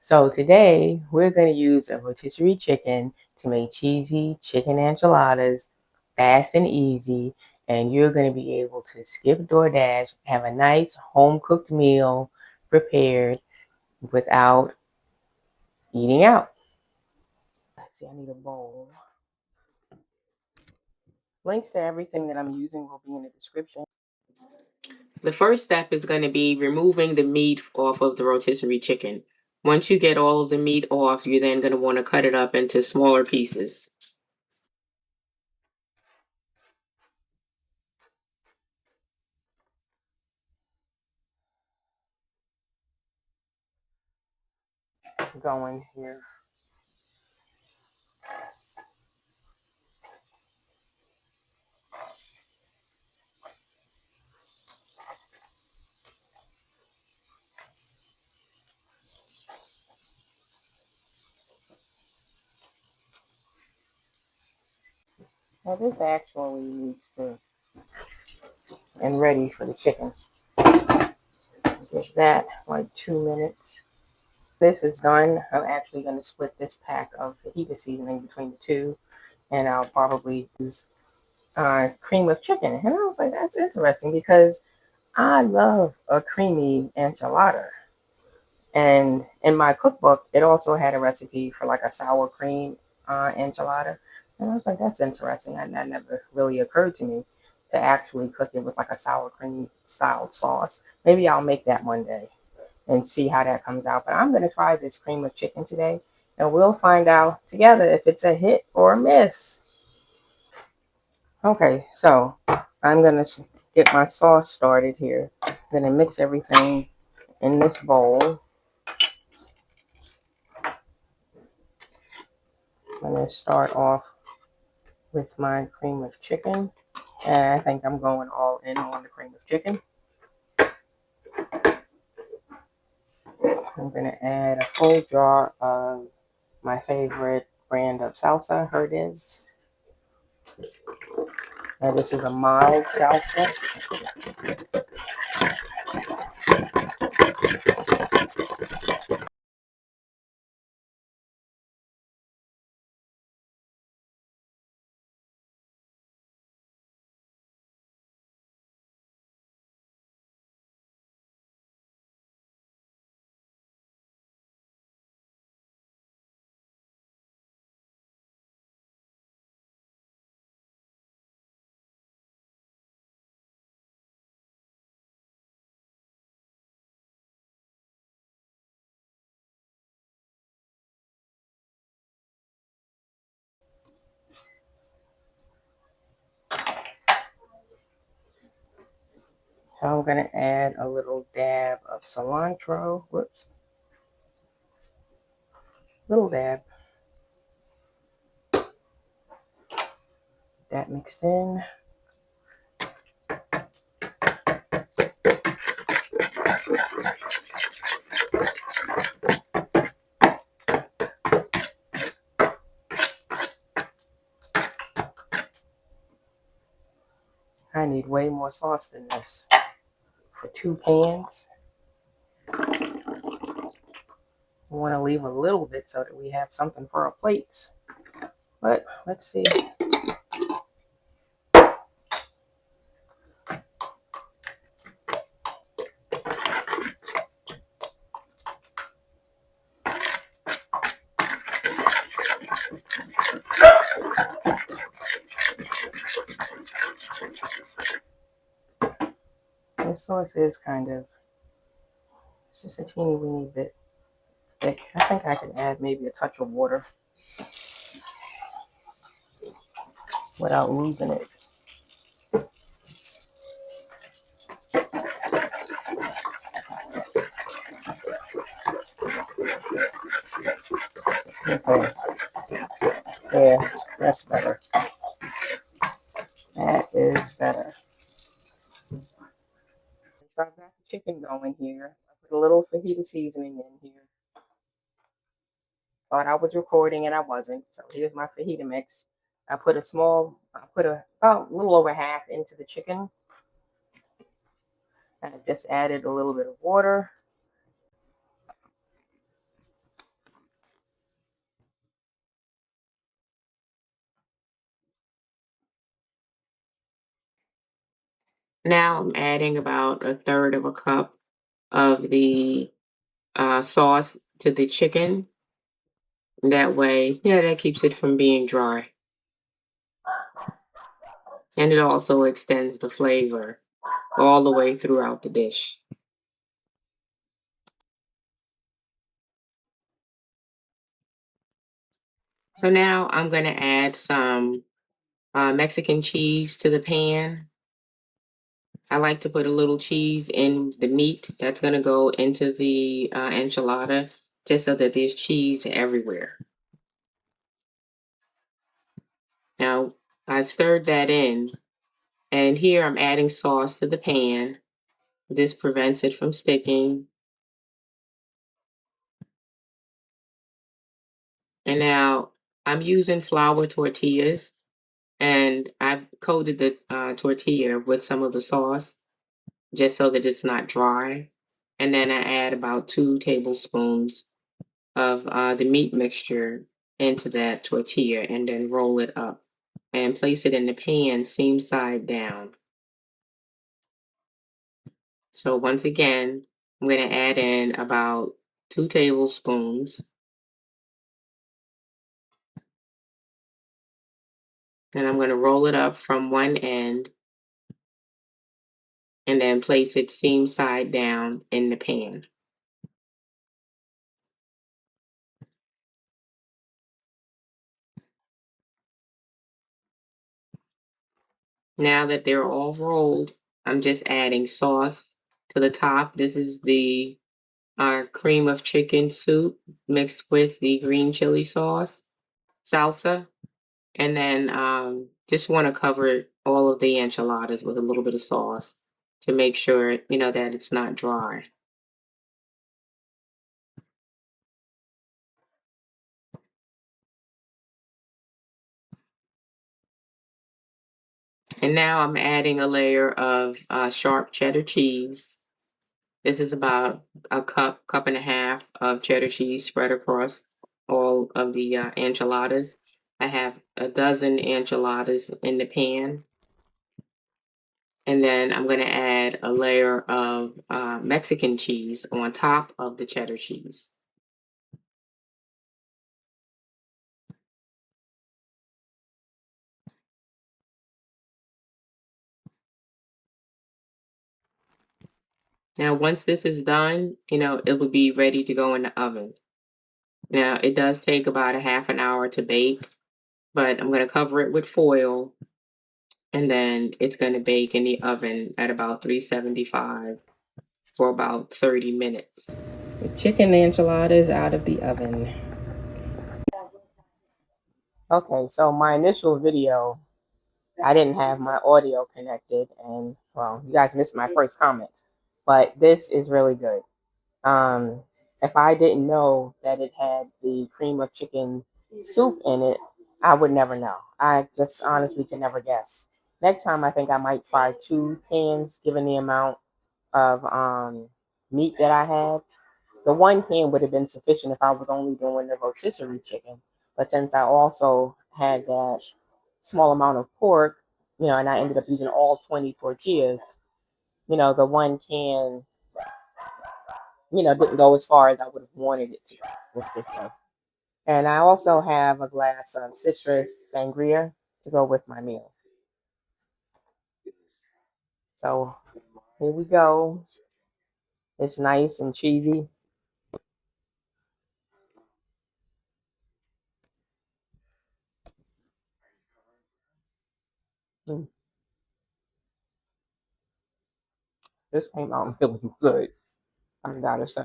So today we're going to use a rotisserie chicken to make cheesy chicken enchiladas, fast and easy, and you're going to be able to skip DoorDash, have a nice home cooked meal prepared without eating out. Let's see, I need a bowl. Links to everything that I'm using will be in the description. The first step is going to be removing the meat off of the rotisserie chicken. Once you get all of the meat off, you're then going to want to cut it up into smaller pieces. Going here. Now this actually needs to and ready for the chicken. Give that like 2 minutes. This is done. I'm actually going to split this pack of fajita seasoning between the two, and I'll probably use cream of chicken. And I was like, that's interesting because I love a creamy enchilada. And in my cookbook, it also had a recipe for like a sour cream enchilada. And I was like, that's interesting. And that never really occurred to me to actually cook it with like a sour cream style sauce. Maybe I'll make that one day and see how that comes out. But I'm going to try this cream of chicken today, and we'll find out together if it's a hit or a miss. Okay, so I'm going to get my sauce started here. I'm going to mix everything in this bowl. I'm going to start off with my cream of chicken. And I think I'm going all in on the cream of chicken. I'm going to add a full jar of my favorite brand of salsa, Herdez. Now this is a mild salsa. So I'm going to add a little dab of cilantro. Whoops. Little dab. That mixed in. I need way more sauce than this for 2 pans. We want to leave a little bit so that we have something for our plates. But let's see. This sauce is kind of, it's just a teeny weeny bit thick. I think I can add maybe a touch of water without losing it. Okay. Yeah, that's better. That is better. So I've got the chicken going here. I put a little fajita seasoning in here. Thought I was recording and I wasn't. So here's my fajita mix. I put about a little over half into the chicken. And I just added a little bit of water. Now I'm adding about a third of a cup of the sauce to the chicken. That way, yeah, that keeps it from being dry. And it also extends the flavor all the way throughout the dish. So now I'm going to add some Mexican cheese to the pan. I like to put a little cheese in the meat that's going to go into the enchilada, just so that there's cheese everywhere. Now, I stirred that in, and here I'm adding sauce to the pan. This prevents it from sticking. And now I'm using flour tortillas, and I've coated the tortilla with some of the sauce just so that it's not dry. And then I add about 2 tablespoons of the meat mixture into that tortilla and then roll it up and place it in the pan seam side down. So once again, I'm going to add in about 2 tablespoons, and I'm going to roll it up from one end and then place it seam side down in the pan. Now that they're all rolled, I'm just adding sauce to the top. This is the cream of chicken soup mixed with the green chili sauce, salsa. And then just want to cover all of the enchiladas with a little bit of sauce to make sure, that it's not dry. And now I'm adding a layer of sharp cheddar cheese. This is about a cup and a half of cheddar cheese spread across all of the enchiladas. I have a dozen enchiladas in the pan. And then I'm going to add a layer of Mexican cheese on top of the cheddar cheese. Now, once this is done, it will be ready to go in the oven. Now, it does take about a half an hour to bake, but I'm going to cover it with foil, and then it's going to bake in the oven at about 375 for about 30 minutes. The chicken enchiladas out of the oven. Okay, so my initial video, I didn't have my audio connected, and well, you guys missed my first comment, but this is really good. Um, if I didn't know that it had the cream of chicken soup in it, I would never know. I just honestly can never guess. Next time, I think I might try 2 cans, given the amount of meat that I had. The 1 can would have been sufficient if I was only doing the rotisserie chicken. But since I also had that small amount of pork, and I ended up using all 20 tortillas, the 1 can, didn't go as far as I would have wanted it to with this stuff. And I also have a glass of citrus sangria to go with my meal. So here we go. It's nice and cheesy. Mm, this came out really good, I gotta say.